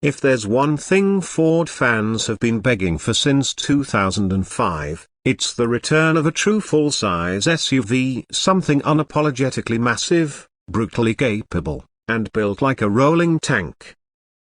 If there's one thing Ford fans have been begging for since 2005, it's the return of a true full-size SUV, something unapologetically massive, brutally capable, and built like a rolling tank.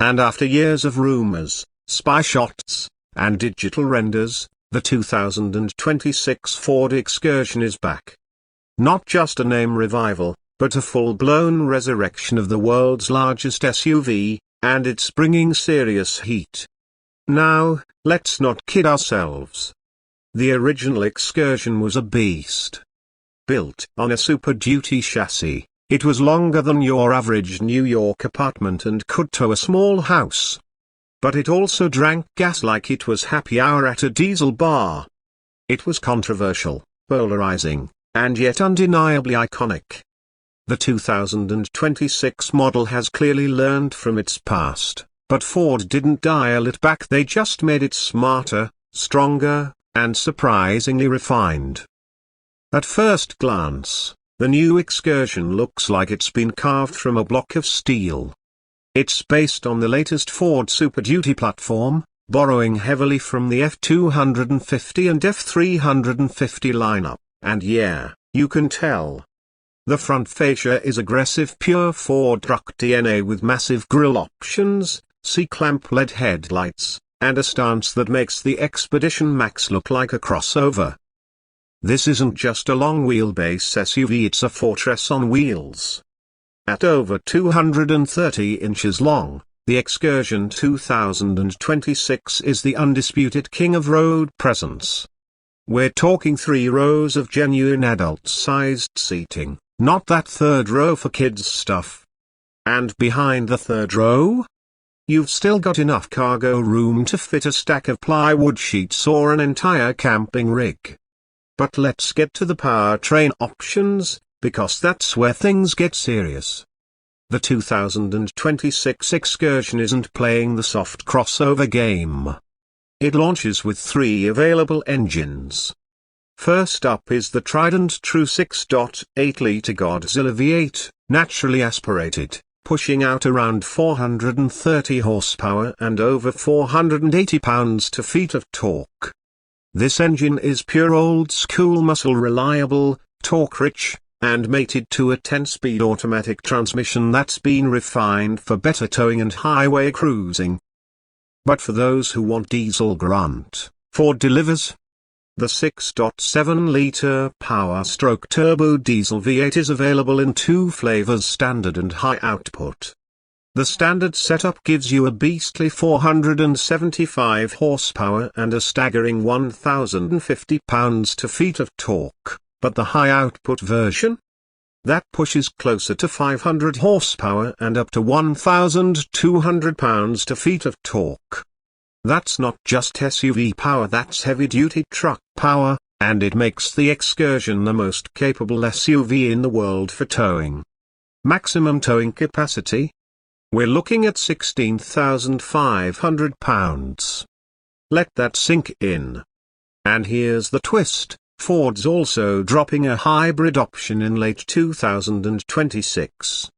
And after years of rumors, spy shots, and digital renders, the 2026 Ford Excursion is back. Not just a name revival, but a full-blown resurrection of the world's largest SUV, and it's bringing serious heat. Now, let's not kid ourselves. The original Excursion was a beast. Built on a Super Duty chassis, it was longer than your average New York apartment and could tow a small house. But it also drank gas like it was happy hour at a diesel bar. It was controversial, polarizing, and yet undeniably iconic. The 2026 model has clearly learned from its past, but Ford didn't dial it back, they just made it smarter, stronger, and surprisingly refined. At first glance, the new Excursion looks like it's been carved from a block of steel. It's based on the latest Ford Super Duty platform, borrowing heavily from the F250 and F350 lineup, and yeah, you can tell. The front fascia is aggressive pure Ford truck DNA with massive grille options, C-clamp LED headlights, and a stance that makes the Expedition Max look like a crossover. This isn't just a long-wheelbase SUV, it's a fortress on wheels. At over 230 inches long, the Excursion 2026 is the undisputed king of road presence. We're talking 3 rows of genuine adult-sized seating, not that third row for kids stuff. And behind the third row? You've still got enough cargo room to fit a stack of plywood sheets or an entire camping rig. But let's get to the powertrain options, because that's where things get serious. The 2026 Excursion isn't playing the soft crossover game. It launches with 3 available engines. First up is the tried and true 6.8-litre Godzilla V8, naturally aspirated, pushing out around 430 horsepower and over 480 pounds-feet of torque. This engine is pure old-school muscle, reliable, torque-rich, and mated to a 10-speed automatic transmission that's been refined for better towing and highway cruising. But for those who want diesel grunt, Ford delivers. The 6.7-litre power-stroke turbo diesel V8 is available in 2 flavors, standard and high output. The standard setup gives you a beastly 475 horsepower and a staggering 1,050 pounds-feet of torque, but the high output version? That pushes closer to 500 horsepower and up to 1,200 pounds-feet of torque. That's not just SUV power, that's heavy-duty truck power, and it makes the Excursion the most capable SUV in the world for towing. Maximum towing capacity? We're looking at 16,500 pounds. Let that sink in. And here's the twist, Ford's also dropping a hybrid option in late 2026.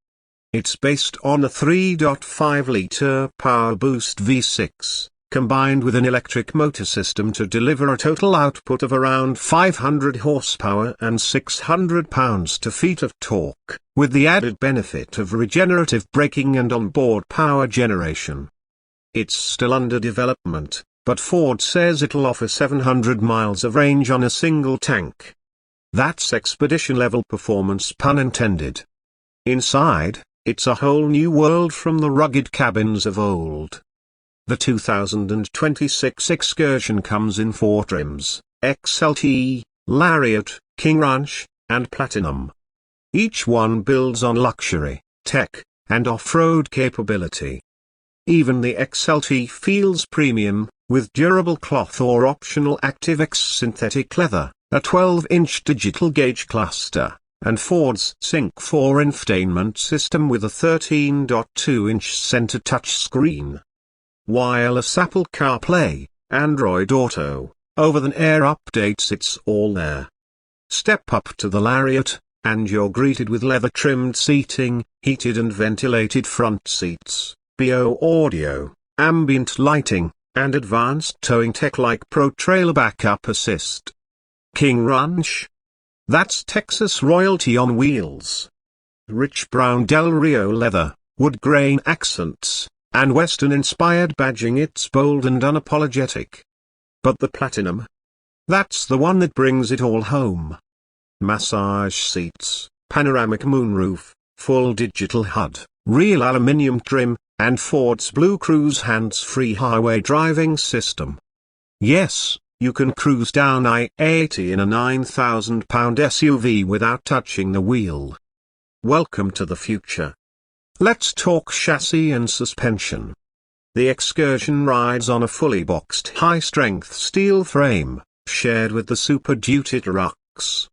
It's based on a 3.5-litre power boost V6. Combined with an electric motor system to deliver a total output of around 500 horsepower and 600 pounds-feet of torque, with the added benefit of regenerative braking and onboard power generation. It's still under development, but Ford says it'll offer 700 miles of range on a single tank. That's expedition-level performance, pun intended. Inside, it's a whole new world from the rugged cabins of old. The 2026 Excursion comes in 4 trims: XLT, Lariat, King Ranch, and Platinum. Each one builds on luxury, tech, and off-road capability. Even the XLT feels premium, with durable cloth or optional ActiveX synthetic leather, a 12-inch digital gauge cluster, and Ford's Sync 4 infotainment system with a 13.2-inch center touchscreen. Wireless Apple CarPlay, Android Auto, over-the-air updates, it's all there. Step up to the Lariat, and you're greeted with leather-trimmed seating, heated and ventilated front seats, BO audio, ambient lighting, and advanced towing tech like Pro Trailer Backup Assist. King Ranch? That's Texas royalty on wheels. Rich brown Del Rio leather, wood grain accents, and Western-inspired badging. It's bold and unapologetic. But the Platinum? That's the one that brings it all home. Massage seats, panoramic moonroof, full digital HUD, real aluminium trim, and Ford's Blue Cruise hands-free highway driving system. Yes, you can cruise down I-80 in a 9,000-pound SUV without touching the wheel. Welcome to the future. Let's talk chassis and suspension. The Excursion rides on a fully boxed high-strength steel frame, shared with the Super Duty trucks.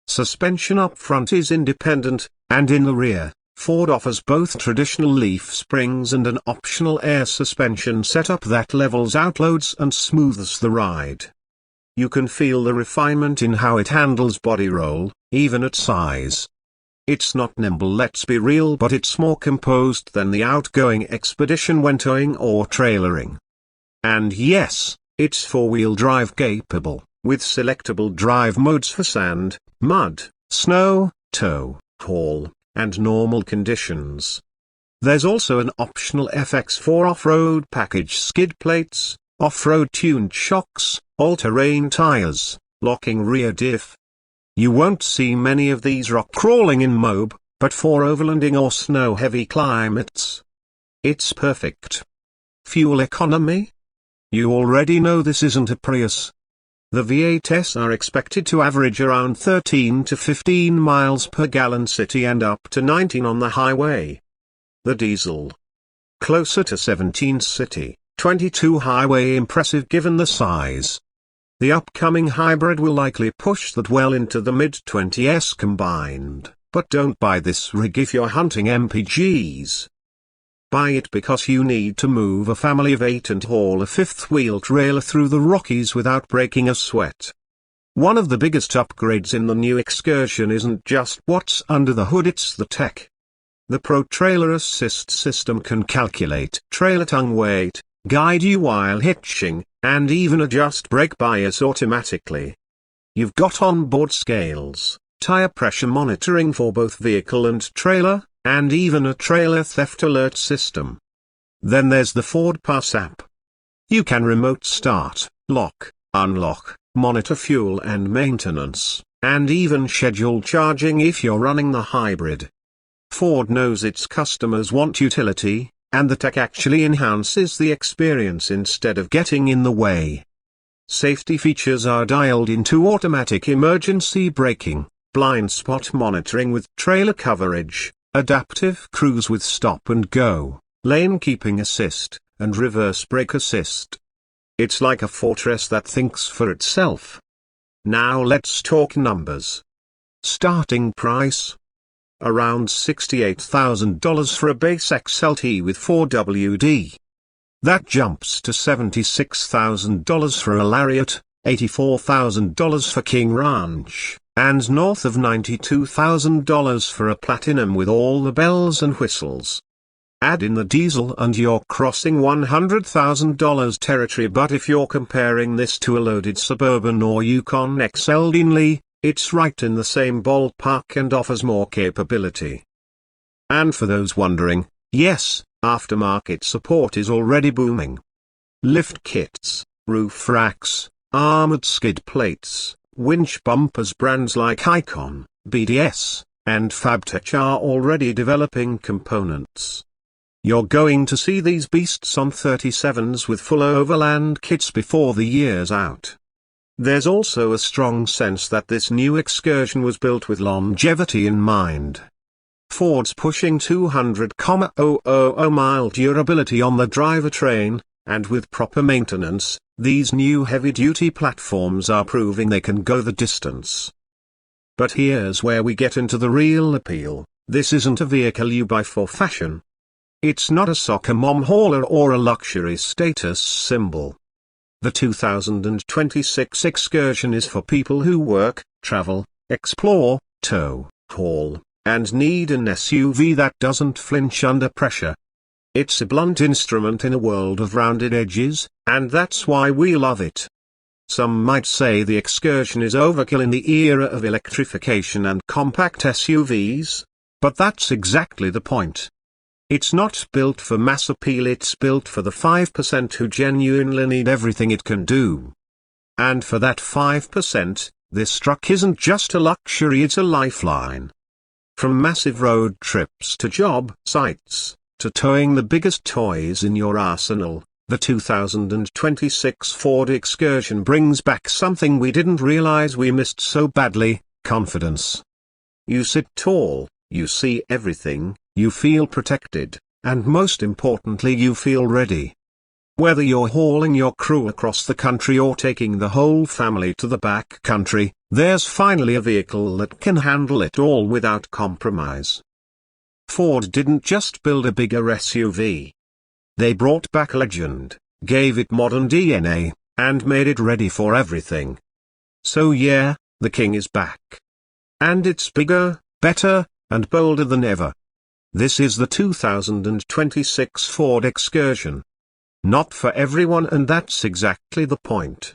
Suspension up front is independent, and in the rear, Ford offers both traditional leaf springs and an optional air suspension setup that levels out loads and smooths the ride. You can feel the refinement in how it handles body roll, even at size. It's not nimble, let's be real, but it's more composed than the outgoing Expedition when towing or trailering. And yes, it's four-wheel drive capable, with selectable drive modes for sand, mud, snow, tow, haul, and normal conditions. There's also an optional FX4 off-road package: skid plates, off-road tuned shocks, all-terrain tires, locking rear diff. You won't see many of these rock crawling in Moab, but for overlanding or snow-heavy climates, it's perfect. Fuel economy? You already know this isn't a Prius. The V8s are expected to average around 13 to 15 miles per gallon city and up to 19 on the highway. The diesel? Closer to 17 city, 22 highway. Impressive given the size. The upcoming hybrid will likely push that well into the mid-20s combined, but don't buy this rig if you're hunting MPGs. Buy it because you need to move a family of 8 and haul a fifth-wheel trailer through the Rockies without breaking a sweat. One of the biggest upgrades in the new Excursion isn't just what's under the hood, it's the tech. The Pro Trailer Assist system can calculate trailer tongue weight, guide you while hitching, and even adjust brake bias automatically. You've got onboard scales, tire pressure monitoring for both vehicle and trailer, and even a trailer theft alert system. Then there's the Ford Pass app. You can remote start, lock, unlock, monitor fuel and maintenance, and even schedule charging if you're running the hybrid. Ford knows its customers want utility, and the tech actually enhances the experience instead of getting in the way. Safety features are dialed into: automatic emergency braking, blind spot monitoring with trailer coverage, adaptive cruise with stop and go, lane keeping assist, and reverse brake assist. It's like a fortress that thinks for itself. Now let's talk numbers. Starting price? Around $68,000 for a base XLT with 4WD. That jumps to $76,000 for a Lariat, $84,000 for King Ranch, and north of $92,000 for a Platinum with all the bells and whistles. Add in the diesel and you're crossing $100,000 territory, but if you're comparing this to a loaded Suburban or Yukon XL, it's right in the same ballpark and offers more capability. And for those wondering, yes, aftermarket support is already booming. Lift kits, roof racks, armored skid plates, winch bumpers. Brands like Icon, BDS, and Fabtech are already developing components. You're going to see these beasts on 37s with full overland kits before the year's out. There's also a strong sense that this new Excursion was built with longevity in mind. Ford's pushing 200,000 mile durability on the drivetrain, and with proper maintenance, these new heavy-duty platforms are proving they can go the distance. But here's where we get into the real appeal: this isn't a vehicle you buy for fashion. It's not a soccer mom hauler or a luxury status symbol. The 2026 Excursion is for people who work, travel, explore, tow, haul, and need an SUV that doesn't flinch under pressure. It's a blunt instrument in a world of rounded edges, and that's why we love it. Some might say the Excursion is overkill in the era of electrification and compact SUVs, but that's exactly the point. It's not built for mass appeal, it's built for the 5% who genuinely need everything it can do. And for that 5%, this truck isn't just a luxury, it's a lifeline. From massive road trips to job sites, to towing the biggest toys in your arsenal, the 2026 Ford Excursion brings back something we didn't realize we missed so badly: confidence. You sit tall, you see everything, you feel protected, and most importantly you feel ready. Whether you're hauling your crew across the country or taking the whole family to the back country, there's finally a vehicle that can handle it all without compromise. Ford didn't just build a bigger SUV. They brought back a legend, gave it modern DNA, and made it ready for everything. So yeah, the king is back. And it's bigger, better, and bolder than ever. This is the 2026 Ford Excursion. Not for everyone, and that's exactly the point.